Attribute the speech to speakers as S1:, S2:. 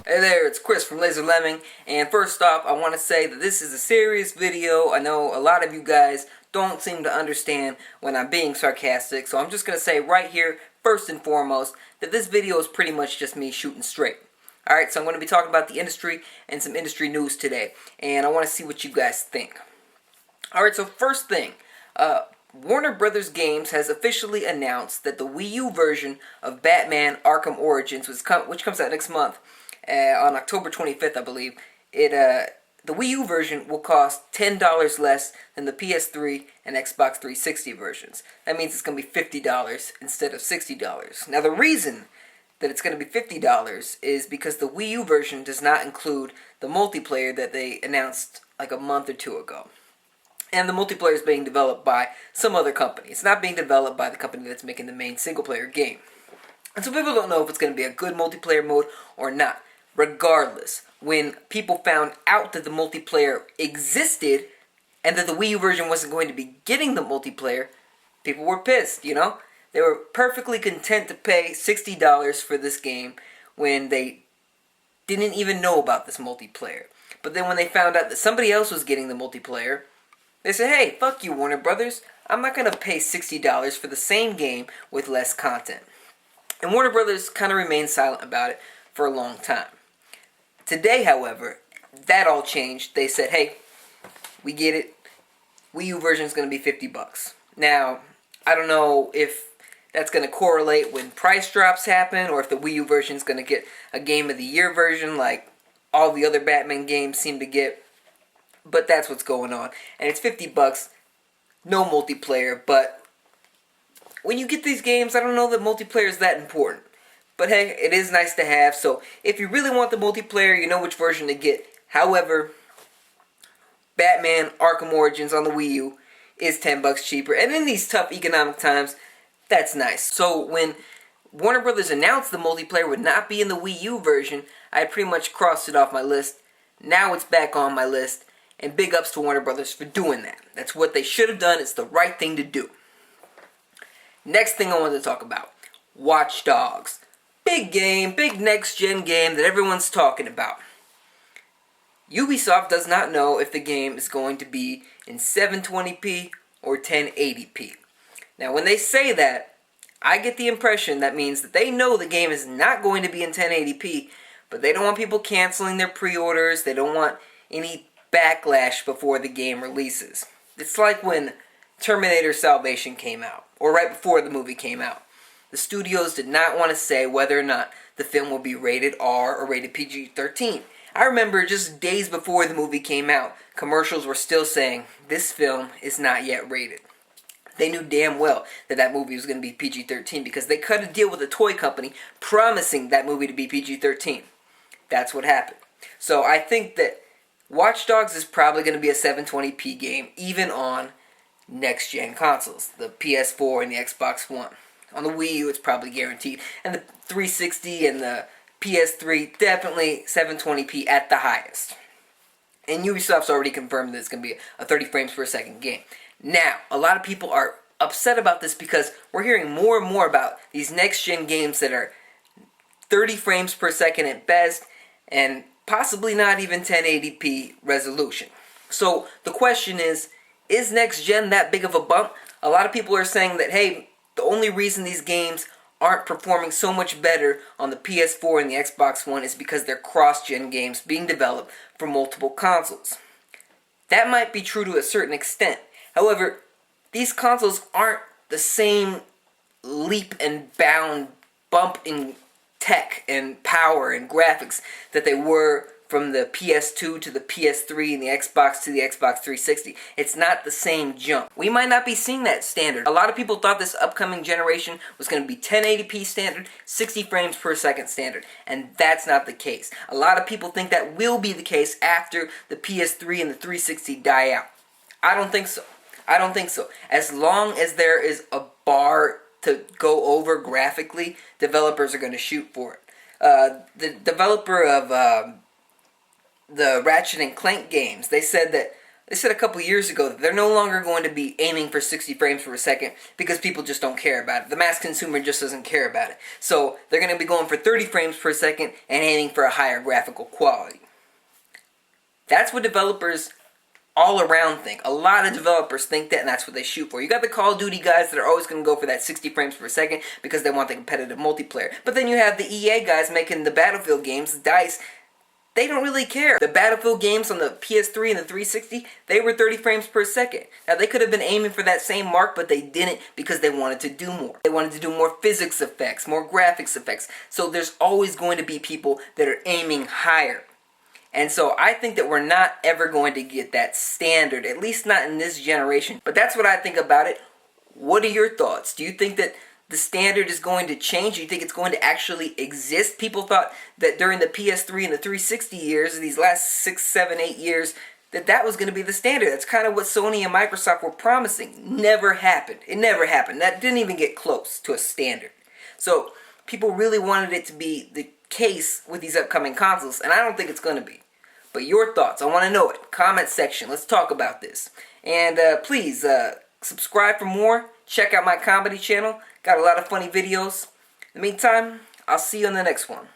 S1: Hey there, it's Chris from Laser Lemming, and first off, I want to say that this is a serious video. I know a lot of you guys don't seem to understand when I'm being sarcastic, so I'm just going to say right here, first and foremost, that this video is pretty much just me shooting straight. Alright, so I'm going to be talking about the industry and some industry news today, and I want to see what you guys think. Alright, so first thing, Warner Brothers Games has officially announced that the Wii U version of Batman Arkham Origins, which comes out next month, on October 25th, I believe, the Wii U version will cost $10 less than the PS3 and Xbox 360 versions. That means it's going to be $50 instead of $60. Now, the reason that it's going to be $50 is because the Wii U version does not include the multiplayer that they announced like a month or two ago. And the multiplayer is being developed by some other company. It's not being developed by the company that's making the main single-player game. And so people don't know if it's going to be a good multiplayer mode or not. Regardless, when people found out that the multiplayer existed and that the Wii U version wasn't going to be getting the multiplayer, people were pissed, you know? They were perfectly content to pay $60 for this game when they didn't even know about this multiplayer. But then when they found out that somebody else was getting the multiplayer, they said, hey, fuck you, Warner Brothers. I'm not going to pay $60 for the same game with less content. And Warner Brothers kind of remained silent about it for a long time. Today, however, that all changed. They said, hey, we get it. Wii U version is going to be $50. Now, I don't know if that's going to correlate when price drops happen or if the Wii U version is going to get a Game of the Year version like all the other Batman games seem to get. But that's what's going on. And it's $50, no multiplayer. But when you get these games, I don't know that multiplayer is that important. But hey, it is nice to have, so if you really want the multiplayer, you know which version to get. However, Batman Arkham Origins on the Wii U is $10 cheaper, and in these tough economic times, that's nice. So when Warner Brothers announced the multiplayer would not be in the Wii U version, I pretty much crossed it off my list. Now it's back on my list, and big ups to Warner Brothers for doing that. That's what they should have done. It's the right thing to do. Next thing I wanted to talk about, Watch Dogs. Big game, big next-gen game that everyone's talking about. Ubisoft does not know if the game is going to be in 720p or 1080p. Now, when they say that, I get the impression that means that they know the game is not going to be in 1080p, but they don't want people canceling their pre-orders. They don't want any backlash before the game releases. It's like when Terminator Salvation came out, or right before the movie came out. The studios did not want to say whether or not the film will be rated R or rated PG-13. I remember just days before the movie came out, commercials were still saying, this film is not yet rated. They knew damn well that that movie was going to be PG-13 because they cut a deal with a toy company promising that movie to be PG-13. That's what happened. So I think that Watch Dogs is probably going to be a 720p game, even on next-gen consoles, the PS4 and the Xbox One. On the Wii U, it's probably guaranteed. And the 360 and the PS3, definitely 720p at the highest. And Ubisoft's already confirmed that it's going to be a 30 frames per second game. Now, a lot of people are upset about this because we're hearing more and more about these next-gen games that are 30 frames per second at best and possibly not even 1080p resolution. So the question is next-gen that big of a bump? A lot of people are saying that, hey, the only reason these games aren't performing so much better on the PS4 and the Xbox One is because they're cross-gen games being developed for multiple consoles. That might be true to a certain extent. However, these consoles aren't the same leap and bound bump in tech and power and graphics that they were from the PS2 to the PS3 and the Xbox to the Xbox 360. It's not the same jump. We might not be seeing that standard. A lot of people thought this upcoming generation was going to be 1080p standard, 60 frames per second standard, and that's not the case. A lot of people think that will be the case after the PS3 and the 360 die out. I don't think so. I don't think so. As long as there is a bar to go over graphically, developers are going to shoot for it. The developer of the Ratchet and Clank games, they said that They said a couple years ago that they're no longer going to be aiming for 60 frames per second because people just don't care about it. The mass consumer just doesn't care about it. So they're going to be going for 30 frames per second and aiming for a higher graphical quality. That's what developers all around think. A lot of developers think that, and that's what they shoot for. You got the Call of Duty guys that are always going to go for that 60 frames per second because they want the competitive multiplayer. But then you have the EA guys making the Battlefield games, DICE. They don't really care. The Battlefield games on the PS3 and the 360, they were 30 frames per second. Now, they could have been aiming for that same mark, but they didn't because they wanted to do more. They wanted to do more physics effects, more graphics effects. So there's always going to be people that are aiming higher. And so I think that we're not ever going to get that standard, at least not in this generation. But that's what I think about it. What are your thoughts? Do you think that the standard is going to change? Do you think it's going to actually exist? People thought that during the PS3 and the 360 years, these last 6, 7, 8 years, that was going to be the standard. That's kind of what Sony and Microsoft were promising. Never happened. It never happened. That didn't even get close to a standard. So people really wanted it to be the case with these upcoming consoles, and I don't think it's going to be. But your thoughts, I want to know it. Comment section. Let's talk about this. And please subscribe for more. Check out my comedy channel. Got a lot of funny videos. In the meantime, I'll see you on the next one.